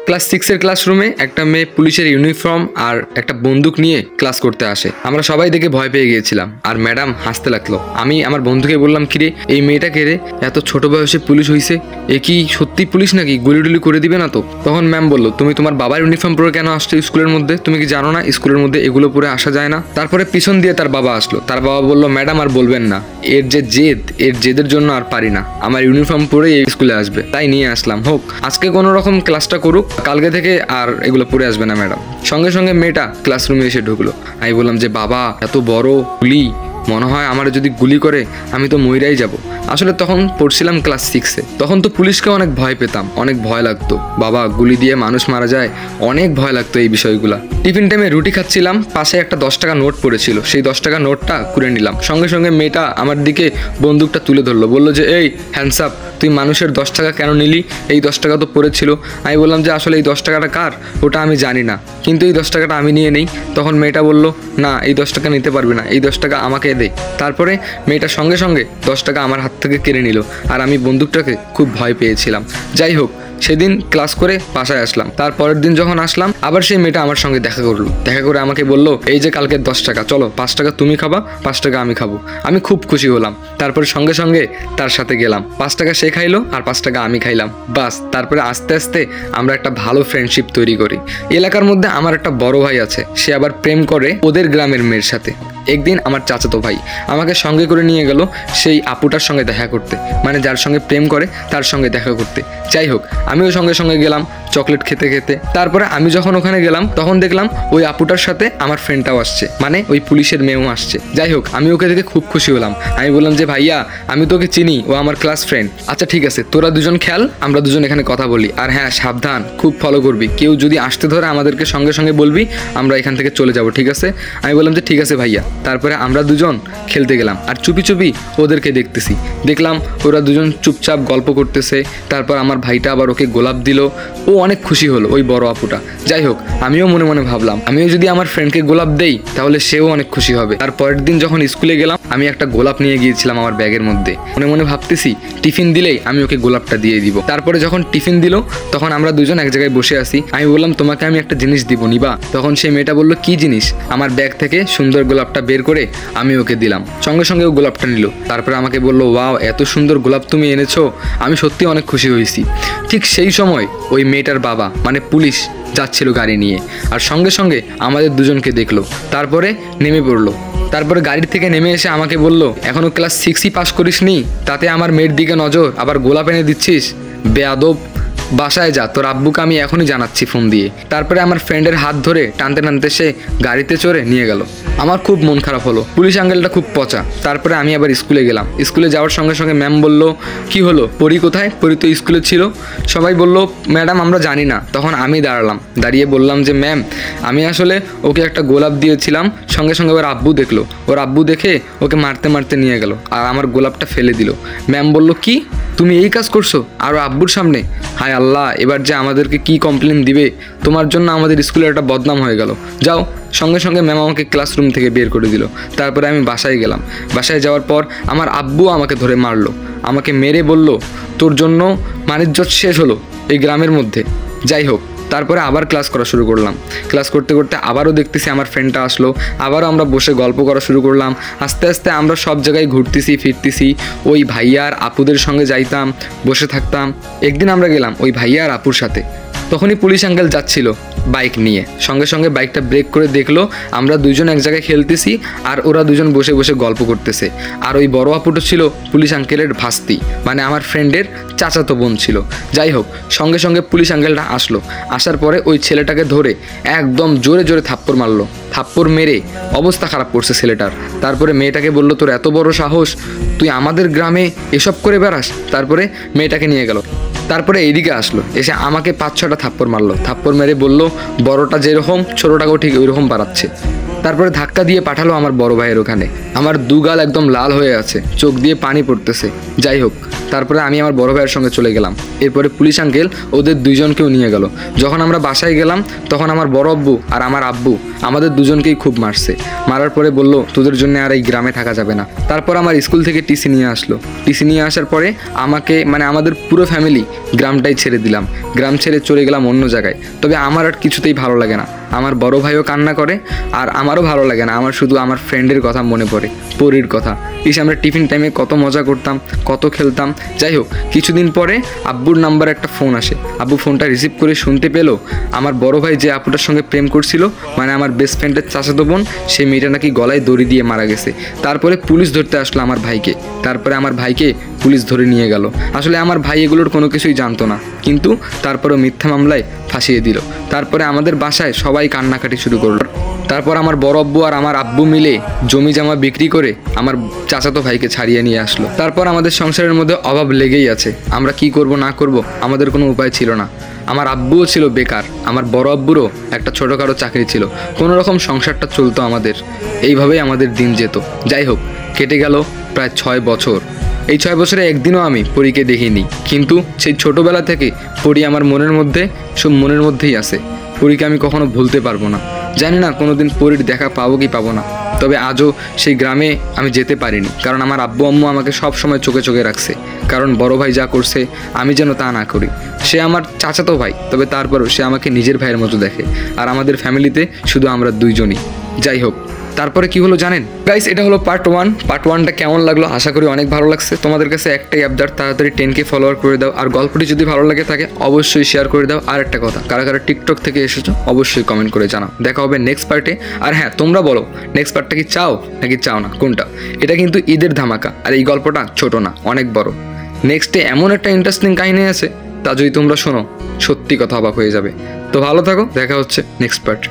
Class 6 এর ক্লাসরুমে একটা মেয়ে পুলিশের ইউনিফর্ম আর একটা বন্দুক নিয়ে ক্লাস করতে আসে। আমরা সবাই দেখে ভয় পেয়ে গিয়েছিলাম আর ম্যাডাম হাসতে লাগলো। আমি আমার বন্ধুকে বললাম, কিরে এই মেয়েটা কে রে, এত ছোট বয়সে পুলিশ হইছে, এ কি সত্যি পুলিশ নাকি, গুলি টুলি করে দিবে না তো? তখন ম্যাম বললো, তুমি তোমার বাবার ইউনিফর্ম পরে কেন আসছো স্কুলের মধ্যে? তুমি কি জানো না স্কুলের মধ্যে এগুলো পরে আসা যায় না? তারপরে পিছন দিয়ে তার বাবা আসলো। তার বাবা বললো, ম্যাডাম আর বলবেন না, এর যে জেদ, এর জেদের জন্য আর পারি না, আমার ইউনিফর্ম পরে এই স্কুলে আসবে, তাই নিয়ে আসলাম। হোক আজকে কোনো রকম ক্লাসটা করুক, কালকে থেকে আর এগুলো পরে আসবে না ম্যাডাম। সঙ্গে সঙ্গে মেয়েটা ক্লাসরুমে এসে ঢুকলো। আমি বললাম যে, বাবা এত বড় গুলি, মনে হয় আমার যদি গুলি করে আমি তো মইরাই যাব। আসলে তখন পড়ছিলাম ক্লাস 6-এ। তখন তো পুলিশকে অনেক ভয় পেতাম, অনেক ভয় লাগতো। বাবা গুলি দিয়ে মানুষ মারা যায়, অনেক ভয় লাগতো এই বিষয়গুলা। টিফিন টাইমে রুটি খাচ্ছিলাম, পাশে একটা 10 টাকা নোট পড়েছিল, সেই 10 টাকা নোটটা কুড়ে নিলাম। সঙ্গে সঙ্গে মেয়েটা আমার দিকে বন্দুকটা তুলে ধরলো, বললো যে, এই হ্যান্ডস আপ, তুই মানুষের 10 টাকা কেন নিলি? এই 10 টাকা তো পড়েছিল। আমি বললাম যে, আসলে এই 10 টাকাটা কার ওটা আমি জানি না, কিন্তু এই 10 টাকাটা আমি নিয়ে নেই। তখন মেয়েটা বললো, না এই 10 টাকা নিতে পারবি না, এই 10 টাকা আমাকে দে। তারপরে মেয়েটা সঙ্গে সঙ্গে 10 টাকা আমার হাত থেকে কেড়ে নিল আর আমি বন্দুকটাকে খুব ভয় পেয়েছিলাম। যাই হোক, সেদিন ক্লাস করে বাসায় আসলাম। তারপরের দিন যখন আসলাম, আবার সেই মেয়েটা আমার সঙ্গে দেখা করলো। দেখা করে আমাকে বললো, এই যে কালকের 10 টাকা, চলো 5 টাকা তুমি খাবা, 5 টাকা আমি খাবো। আমি খুব খুশি হলাম। তারপরে সঙ্গে সঙ্গে তার সাথে গেলাম, 5 টাকা সে খাইলো আর 5 টাকা আমি খাইলাম, বাস। তারপরে আস্তে আস্তে আমরা একটা ভালো ফ্রেন্ডশিপ তৈরি করি। এলাকার মধ্যে আমার একটা বড় ভাই আছে, সে আবার প্রেম করে ওদের গ্রামের মেয়ের সাথে। একদিন আমার চাচাতো ভাই আমাকে সঙ্গে করে নিয়ে গেল সেই আপুটার সঙ্গে দেখা করতে, মানে যার সঙ্গে প্রেম করে তার সঙ্গে দেখা করতে। যাই হোক, আমিও সঙ্গে সঙ্গে গেলাম চকলেট খেতে খেতে। তারপরে আমি যখন ওখানে গেলাম, তখন দেখলাম ওই আপুটার সাথে আমার ফ্রেন্ডটাও আসছে, মানে ওই পুলিশের মেয়েও আসছে। যাই হোক, আমি ওকে দেখে খুব খুশি হলাম। আমি বললাম যে, ভাইয়া আমি তোকে চিনি, ও আমার ক্লাস ফ্রেন্ড। আচ্ছা ঠিক আছে, তোরা দুজন খেয়াল, আমরা দুজন এখানে কথা বলি। আর হ্যাঁ সাবধান, খুব ফলো করবি, কেউ যদি আসতে ধরে আমাদেরকে সঙ্গে সঙ্গে বলবি, আমরা এখান থেকে চলে যাব, ঠিক আছে? আমি বললাম যে, ঠিক আছে ভাইয়া। তারপরে আমরা দুজন খেলতে গেলাম আর চুপি চুপি ওদেরকে দেখতেছি। দেখলাম ওরা দুজন চুপচাপ গল্প করতেছে। তারপর আমার ভাইটা আবার ওকে গোলাপ দিল, ও অনেক খুশি হলো, ওই বড় আপুটা। যাই হোক, আমিও মনে মনে ভাবলাম, আমিও যদি আমার ফ্রেন্ডকে গোলাপ দেই তাহলে সেও অনেক খুশি হবে। আর পরের দিন যখন স্কুলে গেলাম, আমি একটা গোলাপ নিয়ে গিয়েছিলাম আমার ব্যাগের মধ্যে। মনে মনে ভাবতেছি, টিফিন দিলেই আমি ওকে গোলাপটা দিয়ে দিব। তারপরে যখন টিফিন দিল, তখন আমরা দুজন এক জায়গায় বসে আছি। আমি বললাম, তোমাকে আমি একটা জিনিস দিব, নিবা? তখন সেই মেয়েটা বললো, কি জিনিস? আমার ব্যাগ থেকে সুন্দর গোলাপটা বের করে আমি ওকে দিলাম। সঙ্গে সঙ্গে ও গোলাপটা নিল। তারপরে আমাকে বললো, ওয়াও এত সুন্দর গোলাপ তুমি এনেছো, আমি সত্যি অনেক খুশি হয়েছি। ঠিক সেই সময় ওই মেয়েটার বাবা, মানে পুলিশ, যাচ্ছিল গাড়ি নিয়ে আর সঙ্গে সঙ্গে আমাদের দুজনকে দেখলো। তারপরে নেমে পড়লো। তারপরে গাড়ি থেকে নেমে এসে আমাকে বললো, এখনো ক্লাস 6ই পাস করিসনি, তাতে আমার মেয়ের দিকে নজর, আবার গোলাপ এনে দিচ্ছিস, বেয়াদব, বাসায় যা, তোর আব্বুকে আমি এখনই জানাচ্ছি ফোন দিয়ে। তারপরে আমার ফ্রেন্ডের হাত ধরে টানতে টানতে সে গাড়িতে চড়ে নিয়ে গেল। আমার খুব মন খারাপ হলো, পুলিশ আঙ্কেলটা খুব পচা। তারপরে আমি আবার স্কুলে গেলাম। স্কুলে যাওয়ার সঙ্গে সঙ্গে ম্যাম বলল, কি হলো, পরি কোথায়? পরি তো স্কুলে ছিল। সবাই বলল, ম্যাডাম আমরা জানি না। তখন আমি দাঁড়ালাম, দাঁড়িয়ে বললাম যে, ম্যাম আমি আসলে ওকে একটা গোলাপ দিয়েছিলাম। সঙ্গে সঙ্গে ওর আব্বু দেখলো, ওর আব্বু দেখে ওকে মারতে মারতে নিয়ে গেল আর আমার গোলাপটা ফেলে দিল। ম্যাম বলল, কি তুমি এই কাজ করছো আর আব্বুর সামনে? হায় আল্লাহ, এবার যে আমাদেরকে কি কমপ্লেন দিবে, তোমার জন্য আমাদের স্কুলের একটা বদনাম হয়ে গেল, যাও। সঙ্গে সঙ্গে ম্যাম আমাকে ক্লাসরুম থেকে বের করে দিল। তারপরে আমি বাসায় গেলাম। বাসায় যাওয়ার পর আমার আব্বু আমাকে ধরে মারলো, আমাকে মেরে বলল, তোর জন্য মানিজ্জত শেষ হলো এই গ্রামের মধ্যে। যাই হোক, তারপরে আবার ক্লাস করা শুরু করলাম। ক্লাস করতে করতে আবারও দেখতেছি আমার ফ্রেন্ডটা আসলো, আবারও আমরা বসে গল্প করা শুরু করলাম। আস্তে আস্তে আমরা সব জায়গায় ঘুরতেছি ফিরতেছি, ওই ভাইয়ার আপুদের সঙ্গে যাইতাম, বসে থাকতাম। একদিন আমরা গেলাম ওই ভাইয়া আর আপুর সাথে। তখনই পুলিশ আঙ্কেল যাচ্ছিল বাইক নিয়ে। সঙ্গে সঙ্গে বাইকটা ব্রেক করে দেখলো আমরা দুজন এক জায়গায় খেলতেছি আর ওরা দুজন বসে বসে গল্প করতেছে। আর ওই বড় আপুটা ছিল পুলিশ আঙ্কেলের ভাস্তি, মানে আমার ফ্রেন্ডের চাচাতো বোন ছিল। যাই হোক, সঙ্গে সঙ্গে পুলিশ আঙ্কেলটা আসলো। আসার পরে ওই ছেলেটাকে ধরে একদম জোরে জোরে থাপ্পড় মারলো। থাপ্পড় মেরে অবস্থা খারাপ করছে ছেলেটার। তারপরে মেয়েটাকে বললো, তোর এত বড় সাহস, তুই আমাদের গ্রামে এসব করে বেড়াস? তারপরে মেয়েটাকে নিয়ে গেল। তারপরে এইদিকে আসলো, এসে আমাকে 5-6টা থাপ্পড় মারলো। থাপ্পড় মেরে বলল, বড়টা যেরকম ছোটোটাকেও ঠিক ওই রকম বাড়াচ্ছে। তারপরে ধাক্কা দিয়ে পাঠালো আমার বড় ভাইয়ের ওখানে। আমার দুগাল একদম লাল হয়ে আছে, চোখ দিয়ে পানি পড়তেছে। যাই হোক, তারপরে আমি আমার বড় ভাইয়ের সঙ্গে চলে গেলাম। এরপরে পুলিশ আঙ্কেল ওদের দুইজনকেও নিয়ে গেল। যখন আমরা বাসায় গেলাম তখন আমার বড় আব্বু আর আমার আব্বু আমাদের দুজনকেই খুব মারছে। মারার পরে বলল, তোদের জন্য আর এই গ্রামে থাকা যাবে না। তারপর আমার স্কুল থেকে টিসি নিয়ে আসলো। টিসি নিয়ে আসার পরে আমাকে আমাদের পুরো ফ্যামিলি গ্রামটাই ছেড়ে দিলাম। গ্রাম ছেড়ে চলে গেলাম অন্য জায়গায়। তবে আমার আর কিছুতেই ভালো লাগে না। আমার বড় ভাইও কান্না করে আর আমারও ভালো লাগে না। আমার শুধু আমার ফ্রেন্ডের কথা মনে পড়ে, পরীর কথা। আমরা টিফিন টাইমে কত মজা করতাম, কত খেলতাম। যাই হোক, কিছুদিন পরে আব্বুর নাম্বারে একটা ফোন আসে। আব্বু ফোনটা রিসিভ করে শুনতে পেলো আমার বড় ভাই যে আপুটার সঙ্গে প্রেম করছিল, আমার বেস্ট ফ্রেন্ডের চাচাতো বোন, সেই মেয়েটা নাকি গলায় দড়ি দিয়ে মারা গেছে। তারপরে পুলিশ ধরতে আসলো আমার ভাইকে। তারপরে আমার ভাইকে পুলিশ ধরে নিয়ে গেল। আসলে আমার ভাই এগুলোর কোনো কিছুই জানতো না, কিন্তু তারপরেও মিথ্যা মামলায় ফাঁসিয়ে দিল। তারপরে আমাদের বাসায় সবাই কান্নাকাটি শুরু করলো। তারপর আমার বড় আব্বু আর আমার আব্বু মিলে জমি জামা বিক্রি করে আমার চাচাতো ভাইকে ছাড়িয়ে নিয়ে আসলো। তারপর আমাদের সংসারের মধ্যে অভাব লেগেই আছে। আমরা কি করব না করব আমাদের কোনো উপায় ছিল না। আমার আব্বুও ছিল বেকার, আমার বড় আব্বুরও একটা ছোটোখাটো চাকরি ছিল। কোনো রকম সংসারটা চলতো আমাদের। এইভাবেই আমাদের দিন যেত। যাই হোক, কেটে গেল প্রায় 6 বছর। এই 6 বছরে একদিনও আমি পরীকে দেখিনি, কিন্তু সেই ছোটোবেলা থেকে পরী আমার মনের মধ্যেই আছে। পরীকে আমি কখনো ভুলতে পারবো না। জানি না কোনোদিন পরীর দেখা পাবো কি পাবো না। তবে আজও সেই গ্রামে আমি যেতে পারিনি, কারণ আমার আব্বু আম্মু আমাকে সব সময় চোখে চোখে রাখছে। কারণ বড় ভাই যা করছে আমি যেন তা না করি। সে আমার চাচাতো ভাই, তবে তারপরও সে আমাকে নিজের ভাইয়ের মতো দেখে। আর আমাদের ফ্যামিলিতে শুধু আমরা দুইজনই। যাই হোক, তারপরে কি হলো জানেন গাইস? এটা হলো পার্ট 1। পার্ট 1টা কেমন লাগলো? আশা করি অনেক ভালো লাগছে। তোমাদের কাছে একটাই আবদার, তাড়াতাড়ি 10K ফলোয়ার করে দাও। আর গল্পটি যদি ভালো লাগে থাকে অবশ্যই শেয়ার করে দাও। আর একটা কথা, কারা কারা টিকটক থেকে এসেছো অবশ্যই কমেন্ট করে জানাও। দেখা হবে নেক্সট পার্টে। আর হ্যাঁ, তোমরা বলো নেক্সট পার্টটা কি চাও নাকি চাও না, কোনটা? এটা কিন্তু ঈদের ধামাকা, আর এই গল্পটা ছোট না, অনেক বড়। নেক্সটে এমন একটা ইন্টারেস্টিং কাহিনী আছে, তা যদি তোমরা শোনো সত্যি কথা অবাক হয়ে যাবে। তো ভালো থাকো, দেখা হচ্ছে নেক্সট পার্ট।